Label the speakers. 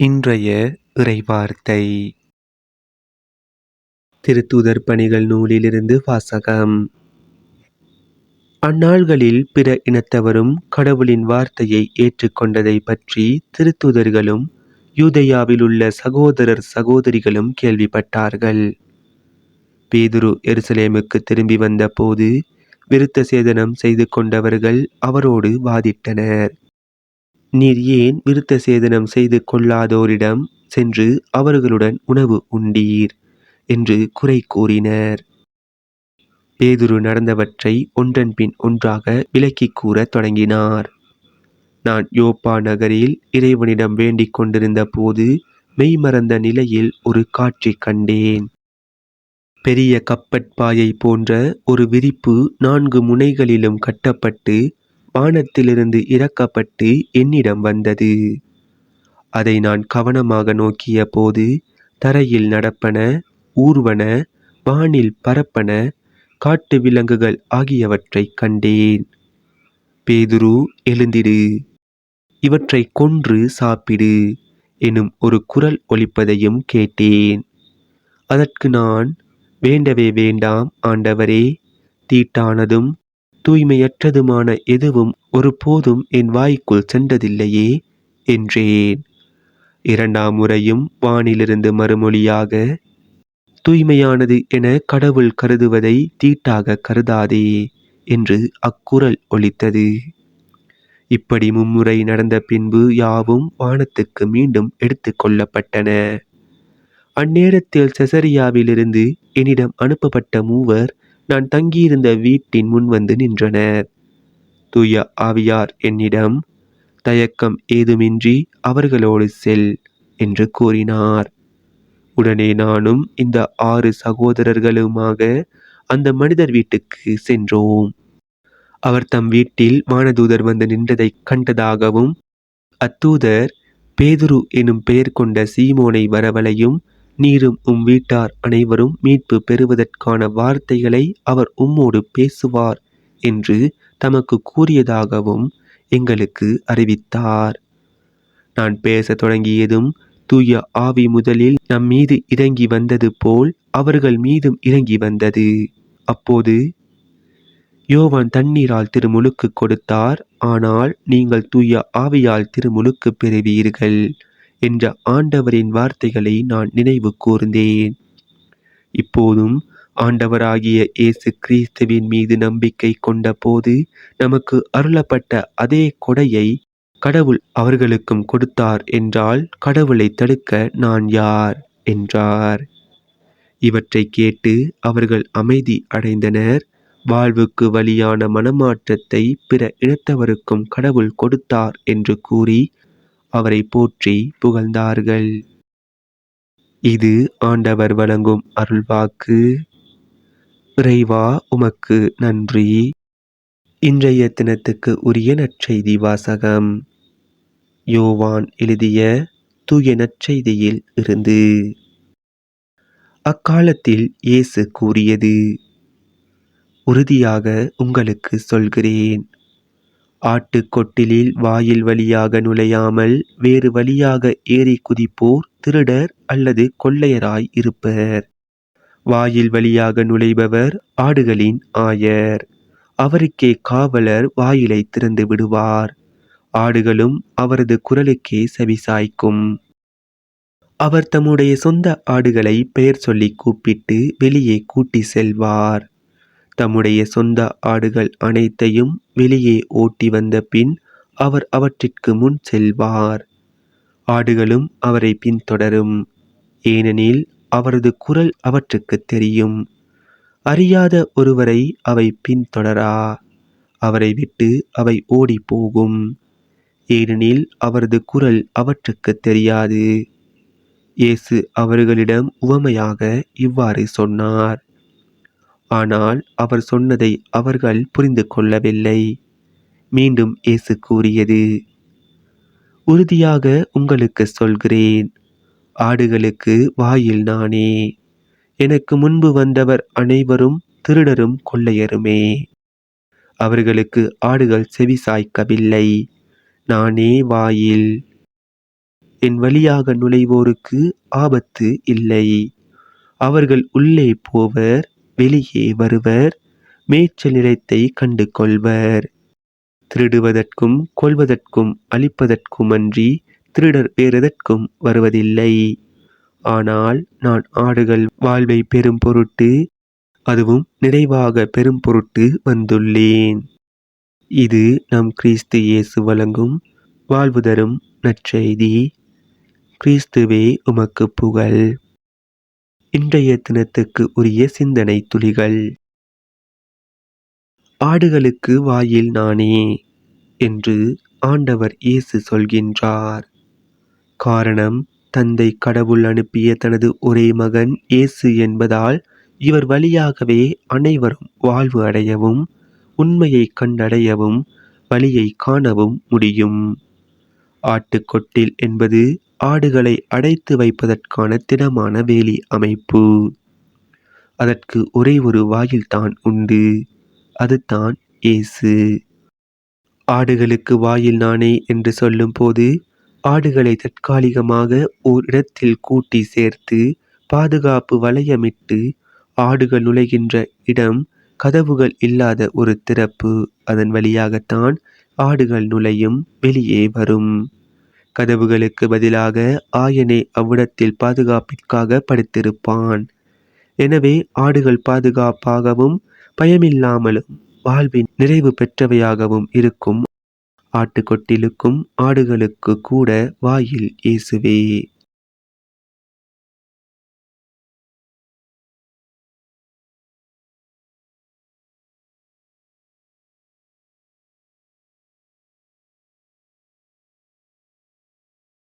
Speaker 1: இன்றைய இறைவார்த்தை திருத்தூதர் பணிகள் நூலிலிருந்து வாசகம். அந்நாள்களில் பிற இனத்தவரும் கடவுளின் வார்த்தையை ஏற்றுக்கொண்டதை பற்றி திருத்தூதர்களும் யூதேயாவில் உள்ள சகோதரர் சகோதரிகளும் கேள்விப்பட்டார்கள். பேதுரு எருசலேமுக்கு திரும்பி வந்த போது விருத்த சேதனம் செய்து கொண்டவர்கள் அவரோடு வாதிட்டனர். நீர் ஏன் விருத்த சேதனம் செய்து கொள்ளாதோரிடம் சென்று அவர்களுடன் உணவு உண்டீர் என்று குறை கூறினர். பேதுரு நடந்தவற்றை ஒன்றன் பின் ஒன்றாக விளக்கிக் கூறத் தொடங்கினார். நான் யோப்பா நகரில் இறைவனிடம் வேண்டிக் கொண்டிருந்த போது மெய்மறந்த நிலையில் ஒரு காட்சி கண்டேன். பெரிய கப்பற்பாயை போன்ற ஒரு விரிப்பு 4 முனைகளிலும் கட்டப்பட்டு வானத்திலிருந்து இறக்கப்பட்டு என்னிடம் வந்தது. அதை நான் கவனமாக நோக்கிய போது தரையில் நடப்பன, ஊர்வன, வானில் பறப்பன, காட்டு விலங்குகள் ஆகியவற்றை கண்டேன். பேதுரு, எழுந்திடு, இவற்றை கொன்று சாப்பிடு எனும் ஒரு குரல் ஒலிப்பதையும் கேட்டேன். அதற்கு நான், வேண்டவே வேண்டாம் ஆண்டவரே, தீட்டானதும் தூய்மையற்றதுமான எதுவும் ஒருபோதும் என் வாய்க்குள் சென்றதில்லையே என்றேன். 2ஆம் முறையும் வானிலிருந்து மறுமொழியாக, தூய்மையானது என கடவுள் கருதுவதை தீட்டாக கருதாதே என்று அக்குரல் ஒலித்தது. இப்படி 3 முறை நடந்த பின்பு யாவும் வானத்துக்கு மீண்டும் எடுத்து கொள்ளப்பட்டன. அந்நேரத்தில் செசரியாவிலிருந்து என்னிடம் அனுப்பப்பட்ட 3 நான் தங்கியிருந்த வீட்டின் முன் வந்து நின்றனர். தூய ஆவியார் என்னிடம், தயக்கம் ஏதுமின்றி அவர்களோடு செல் என்று கூறினார். உடனே நானும் இந்த 6 சகோதரர்களுமாக அந்த மனிதர் வீட்டுக்கு சென்றோம். அவர் தம் வீட்டில் வானதூதர் வந்து நின்றதை கண்டதாகவும், அத்தூதர் பேதுரு எனும் பெயர் கொண்ட சீமோனை வரவழையும், நீரும் உம் வீட்டார் அனைவரும் மீட்பு பெறுவதற்கான வார்த்தைகளை அவர் உம்மோடு பேசுவார் என்று தமக்கு கூறியதாகவும் எங்களுக்கு அறிவித்தார். நான் பேசத் தொடங்கியதும் தூய ஆவி முதலில் நம் மீது இறங்கி வந்தது போல் அவர்கள் மீதும் இறங்கி வந்தது. அப்போது, யோவான் தண்ணீரால் திருமுழுக்கு கொடுத்தார், ஆனால் நீங்கள் தூய ஆவியால் திருமுழுக்கு பெறுவீர்கள் என்ற ஆண்டவரின் வார்த்தைகளை நான் நினைவு கூர்ந்தேன். இப்போதும் ஆண்டவராகிய இயேசு கிறிஸ்துவின் மீது நம்பிக்கை கொண்ட போது நமக்கு அருளப்பட்ட அதே கொடையை கடவுள் அவர்களுக்கும் கொடுத்தார் என்றால் கடவுளை தடுக்க நான் யார் என்றார். இவற்றை கேட்டு அவர்கள் அமைதி அடைந்தனர். வாழ்வுக்கு வழியான மனமாற்றத்தை பிற இனத்தவருக்கும் கடவுள் கொடுத்தார் என்று கூறி அவரை போற்றி புகழ்ந்தார்கள். இது ஆண்டவர் வழங்கும் அருள்வாக்கு. இறைவா, உமக்கு நன்றி. இன்றைய தினத்துக்கு உரிய நற்செய்தி வாசகம். யோவான் எழுதிய தூய நற்செய்தியில் இருந்து. அக்காலத்தில் இயேசு கூறியது, உறுதியாக உங்களுக்கு சொல்கிறேன், ஆட்டுக்கொட்டிலில் வாயில் வழியாக நுழையாமல் வேறு வழியாக ஏறி குதிப்போர் திருடர் அல்லது கொள்ளையராய் இருப்பர். வாயில் வழியாக நுழைபவர் ஆடுகளின் ஆயர். அவருக்கே காவலர் வாயிலை திறந்து விடுவார். ஆடுகளும் அவரது குரலுக்கே செவிசாய்க்கும். அவர் தம்முடைய சொந்த ஆடுகளை பெயர் சொல்லி கூப்பிட்டு வெளியே கூட்டி செல்வார். தம்முடைய சொந்த ஆடுகள் அனைத்தையும் வெளியே ஓட்டி வந்த பின் அவர் அவற்றிற்கு முன் செல்வார். ஆடுகளும் அவரை பின்தொடரும், ஏனெனில் அவரது குரல் அவற்றுக்கு தெரியும். அறியாத ஒருவரை அவை பின்தொடரா. அவரை விட்டு அவை ஓடி போகும், ஏனெனில் அவரது குரல் அவற்றுக்கு தெரியாது. இயேசு அவர்களிடம் உவமையாக இவ்வாறு சொன்னார். ஆனால் அவர் சொன்னதை அவர்கள் புரிந்து கொள்ளவில்லை. மீண்டும் இயேசு கூறியது, உறுதியாக உங்களுக்கு சொல்கிறேன், ஆடுகளுக்கு வாயில் நானே. எனக்கு முன்பு வந்தவர் அனைவரும் திருடரும் கொள்ளையருமே. அவர்களுக்கு ஆடுகள் செவி சாய்க்கவில்லை. நானே வாயில். என் வழியாக நுழைவோருக்கு ஆபத்து இல்லை. அவர்கள் உள்ளே போவர், வெளியே வருவர், மேய்ச்சல் நிலத்தை கண்டு கொள்வர். திருடுவதற்கும் கொல்வதற்கும் அழிப்பதற்குமன்றி திருடர் வேறெதற்கும் வருவதில்லை. ஆனால் நான் ஆடுகள் வாழ்வை பெறும் பொருட்டு, அதுவும் நிறைவாக பெறும் பொருட்டு வந்துள்ளேன். இது நம் கிறிஸ்து இயேசு வழங்கும் வாழ்வு தரும் நற்செய்தி. கிறிஸ்துவே உமக்கு புகழ். இன்றைய தினத்துக்கு உரிய சிந்தனை துளிகள். ஆடுகளுக்கு வாயில் நானே என்று ஆண்டவர் இயேசு சொல்கின்றார். காரணம், தந்தை கடவுள் அனுப்பிய தனது ஒரே மகன் இயேசு என்பதால் இவர் வழியாகவே அனைவரும் வாழ்வு அடையவும், உண்மையை கண்டடையவும், வழியை காணவும் முடியும். ஆட்டுக்கொட்டில் என்பது ஆடுகளை அடைத்து வைப்பதற்கான திடமான வேலி அமைப்பு. அதற்கு ஒரே ஒரு வாயில்தான் உண்டு, அதுதான் இயேசு. ஆடுகளுக்கு வாயில் நானே என்று சொல்லும் போது, ஆடுகளை தற்காலிகமாக ஓர் இடத்தில் கூட்டி சேர்த்து பாதுகாப்பு வளையமிட்டு, ஆடுகள் நுழைகின்ற இடம் கதவுகள் இல்லாத ஒரு திறப்பு, அதன் வழியாகத்தான் ஆடுகள் நுழையும், வெளியே வரும். கதவுகளுக்கு பதிலாக ஆயனே அவ்விடத்தில் பாதுகாப்பிற்காக படுத்திருப்பான். எனவே ஆடுகள் பாதுகாப்பாகவும் பயமில்லாமலும் வாழ்வின் நிறைவு பெற்றவையாகவும் இருக்கும். ஆட்டுக்கொட்டிலுக்கும் ஆடுகளுக்கு கூட வாயில் இயேசுவே.